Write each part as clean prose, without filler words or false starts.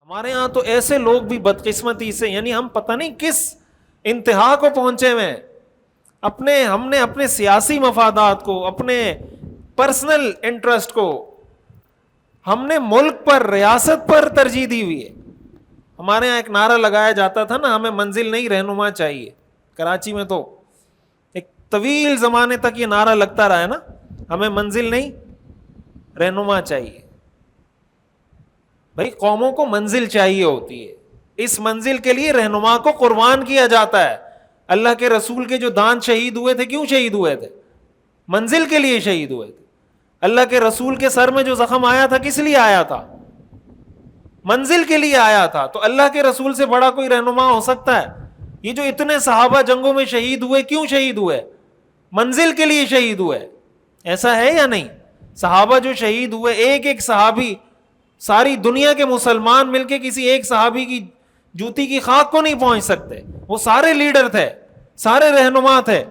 ہمارے ہاں تو ایسے لوگ بھی بدقسمتی سے، یعنی ہم پتہ نہیں کس انتہا کو پہنچے ہوئے ہیں، ہم نے اپنے سیاسی مفادات کو، اپنے پرسنل انٹرسٹ کو، ہم نے ملک پر، ریاست پر ترجیح دی ہوئی ہے. ہمارے یہاں ایک نعرہ لگایا جاتا تھا نا، ہمیں منزل نہیں رہنما چاہیے. کراچی میں تو ایک طویل زمانے تک یہ نعرہ لگتا رہا ہے نا، ہمیں منزل نہیں رہنما چاہیے. بھائی قوموں کو منزل چاہیے ہوتی ہے، اس منزل کے لیے رہنما کو قربان کیا جاتا ہے. اللہ کے رسول کے جو دانت شہید ہوئے تھے، کیوں شہید ہوئے تھے؟ منزل کے لیے شہید ہوئے تھے. اللہ کے رسول کے سر میں جو زخم آیا تھا، کس لیے آیا تھا؟ منزل کے لیے آیا تھا. تو اللہ کے رسول سے بڑا کوئی رہنما ہو سکتا ہے؟ یہ جو اتنے صحابہ جنگوں میں شہید ہوئے، کیوں شہید ہوئے؟ منزل کے لیے شہید ہوئے. ایسا ہے یا نہیں؟ صحابہ جو شہید ہوئے، ایک ایک صحابی، ساری دنیا کے مسلمان مل کے کسی ایک صحابی کی جوتی کی خاک کو نہیں پہنچ سکتے. وہ سارے لیڈر تھے، سارے رہنما تھے.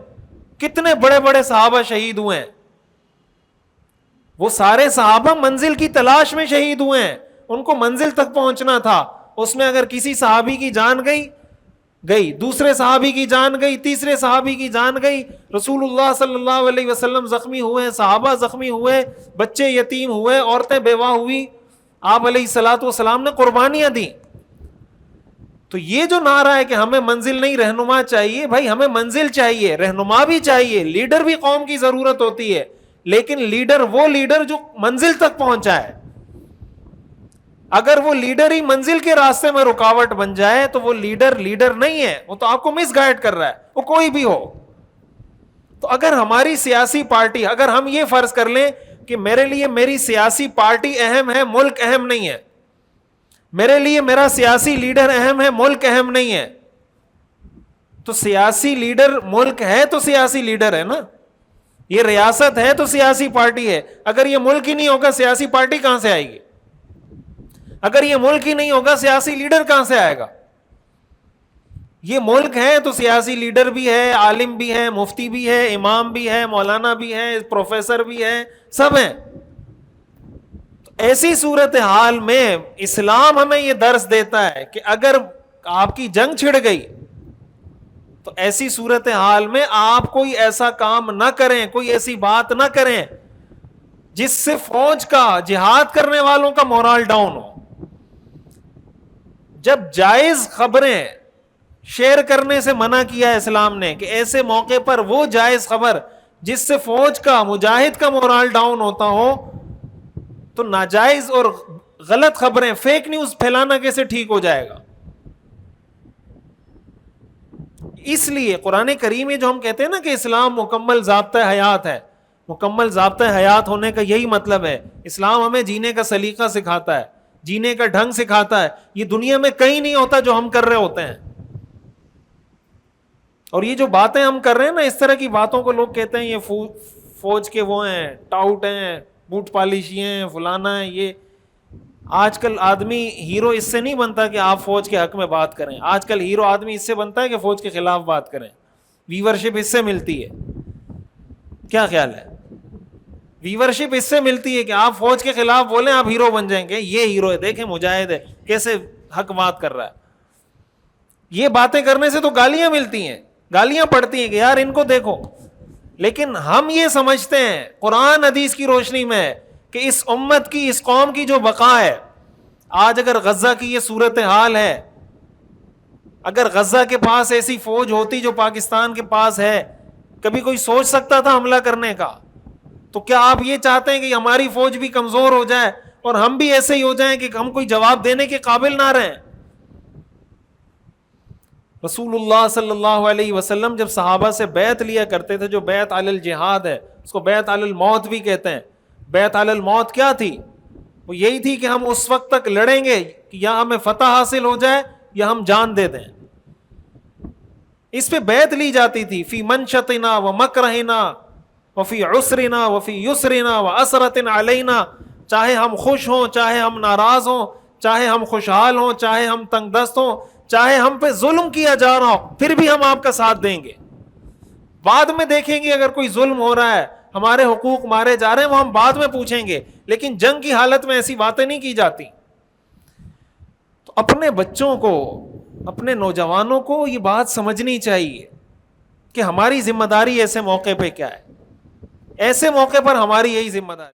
کتنے بڑے بڑے صحابہ شہید ہوئے ہیں. وہ سارے صحابہ منزل کی تلاش میں شہید ہوئے ہیں، ان کو منزل تک پہنچنا تھا. اس میں اگر کسی صحابی کی جان گئی، دوسرے صحابی کی جان گئی، تیسرے صحابی کی جان گئی. رسول اللہ صلی اللہ علیہ وسلم زخمی ہوئے، صحابہ زخمی ہوئے، بچے یتیم ہوئے، عورتیں بیوہ ہوئی، آپ علیہ الصلوۃ والسلام نے قربانیاں دی. تو یہ جو نعرہ ہے کہ ہمیں منزل نہیں رہنما چاہیے، بھائی ہمیں منزل چاہیے، رہنما بھی چاہیے، لیڈر بھی قوم کی ضرورت ہوتی ہے، لیکن لیڈر وہ لیڈر جو منزل تک پہنچا ہے. اگر وہ لیڈر ہی منزل کے راستے میں رکاوٹ بن جائے تو وہ لیڈر نہیں ہے، وہ تو آپ کو مس گائیڈ کر رہا ہے، وہ کوئی بھی ہو. تو اگر ہماری سیاسی پارٹی، اگر ہم یہ فرض کر لیں کہ میرے لیے میری سیاسی پارٹی اہم ہے، ملک اہم نہیں ہے، میرے لیے میرا سیاسی لیڈر اہم ہے، ملک اہم نہیں ہے، تو سیاسی لیڈر ملک ہے تو سیاسی لیڈر ہے نا، یہ ریاست ہے تو سیاسی پارٹی ہے. اگر یہ ملک ہی نہیں ہوگا، سیاسی پارٹی کہاں سے آئے گی؟ اگر یہ ملک ہی نہیں ہوگا، سیاسی لیڈر کہاں سے آئے گا؟ یہ ملک ہے تو سیاسی لیڈر بھی ہے، عالم بھی ہے، مفتی بھی ہے، امام بھی ہے، مولانا بھی ہے، پروفیسر بھی ہے، سب ہیں. تو ایسی صورتحال میں اسلام ہمیں یہ درس دیتا ہے کہ اگر آپ کی جنگ چھڑ گئی تو ایسی صورتحال میں آپ کوئی ایسا کام نہ کریں، کوئی ایسی بات نہ کریں جس سے فوج کا، جہاد کرنے والوں کا مورال ڈاؤن ہو. جب جائز خبریں شیئر کرنے سے منع کیا ہے اسلام نے کہ ایسے موقع پر وہ جائز خبر جس سے فوج کا، مجاہد کا مورال ڈاؤن ہوتا ہو، تو ناجائز اور غلط خبریں، فیک نیوز پھیلانا کیسے ٹھیک ہو جائے گا؟ اس لیے قرآن کریم میں جو ہم کہتے ہیں نا کہ اسلام مکمل ضابطہ حیات ہے، مکمل ضابطہ حیات ہونے کا یہی مطلب ہے. اسلام ہمیں جینے کا سلیقہ سکھاتا ہے، جینے کا ڈھنگ سکھاتا ہے. یہ دنیا میں کہیں نہیں ہوتا جو ہم کر رہے ہوتے ہیں. اور یہ جو باتیں ہم کر رہے ہیں نا، اس طرح کی باتوں کو لوگ کہتے ہیں یہ فوج کے وہ ہیں، ٹاؤٹ ہیں، بوٹ پالشی ہیں، فلانا ہے. یہ آج کل آدمی ہیرو اس سے نہیں بنتا کہ آپ فوج کے حق میں بات کریں. آج کل ہیرو آدمی اس سے بنتا ہے کہ فوج کے خلاف بات کریں. ویورشپ اس سے ملتی ہے. کیا خیال ہے؟ ویورشپ اس سے ملتی ہے کہ آپ فوج کے خلاف بولیں، آپ ہیرو بن جائیں گے. یہ ہیرو ہے، دیکھیں مجاہد ہے، کیسے حق بات کر رہا ہے. یہ باتیں کرنے سے تو گالیاں ملتی ہیں، گالیاں پڑتی ہیں کہ یار ان کو دیکھو. لیکن ہم یہ سمجھتے ہیں قرآن حدیث کی روشنی میں کہ اس امت کی، اس قوم کی جو بقا ہے، آج اگر غزہ کی یہ صورتحال ہے، اگر غزہ کے پاس ایسی فوج ہوتی جو پاکستان کے پاس ہے، کبھی کوئی سوچ سکتا تھا حملہ کرنے کا؟ تو کیا آپ یہ چاہتے ہیں کہ ہماری فوج بھی کمزور ہو جائے اور ہم بھی ایسے ہی ہو جائیں کہ ہم کوئی جواب دینے کے قابل نہ رہیں؟ رسول اللہ صلی اللہ علیہ وسلم جب صحابہ سے بیعت لیا کرتے تھے، جو بیعت علی الجہاد ہے، اس کو بیعت علی الموت بھی کہتے ہیں. بیعت علی الموت کیا تھی؟ وہ یہی تھی کہ ہم اس وقت تک لڑیں گے کہ یا ہمیں فتح حاصل ہو جائے یا ہم جان دے دیں. اس پہ بیعت لی جاتی تھی. فی منشطنا و مکرہنا وفی عسرنا وفی یسرنا وعسرت علینا. چاہے ہم خوش ہوں، چاہے ہم ناراض ہوں، چاہے ہم خوشحال ہوں، چاہے ہم تنگ دست ہوں، چاہے ہم پہ ظلم کیا جا رہا ہو، پھر بھی ہم آپ کا ساتھ دیں گے. بعد میں دیکھیں گے اگر کوئی ظلم ہو رہا ہے، ہمارے حقوق مارے جا رہے ہیں، وہ ہم بعد میں پوچھیں گے، لیکن جنگ کی حالت میں ایسی باتیں نہیں کی جاتی. تو اپنے بچوں کو، اپنے نوجوانوں کو یہ بات سمجھنی چاہیے کہ ہماری ذمہ داری ایسے موقع پہ کیا ہے. ایسے موقع پر ہماری یہی ذمہ داری.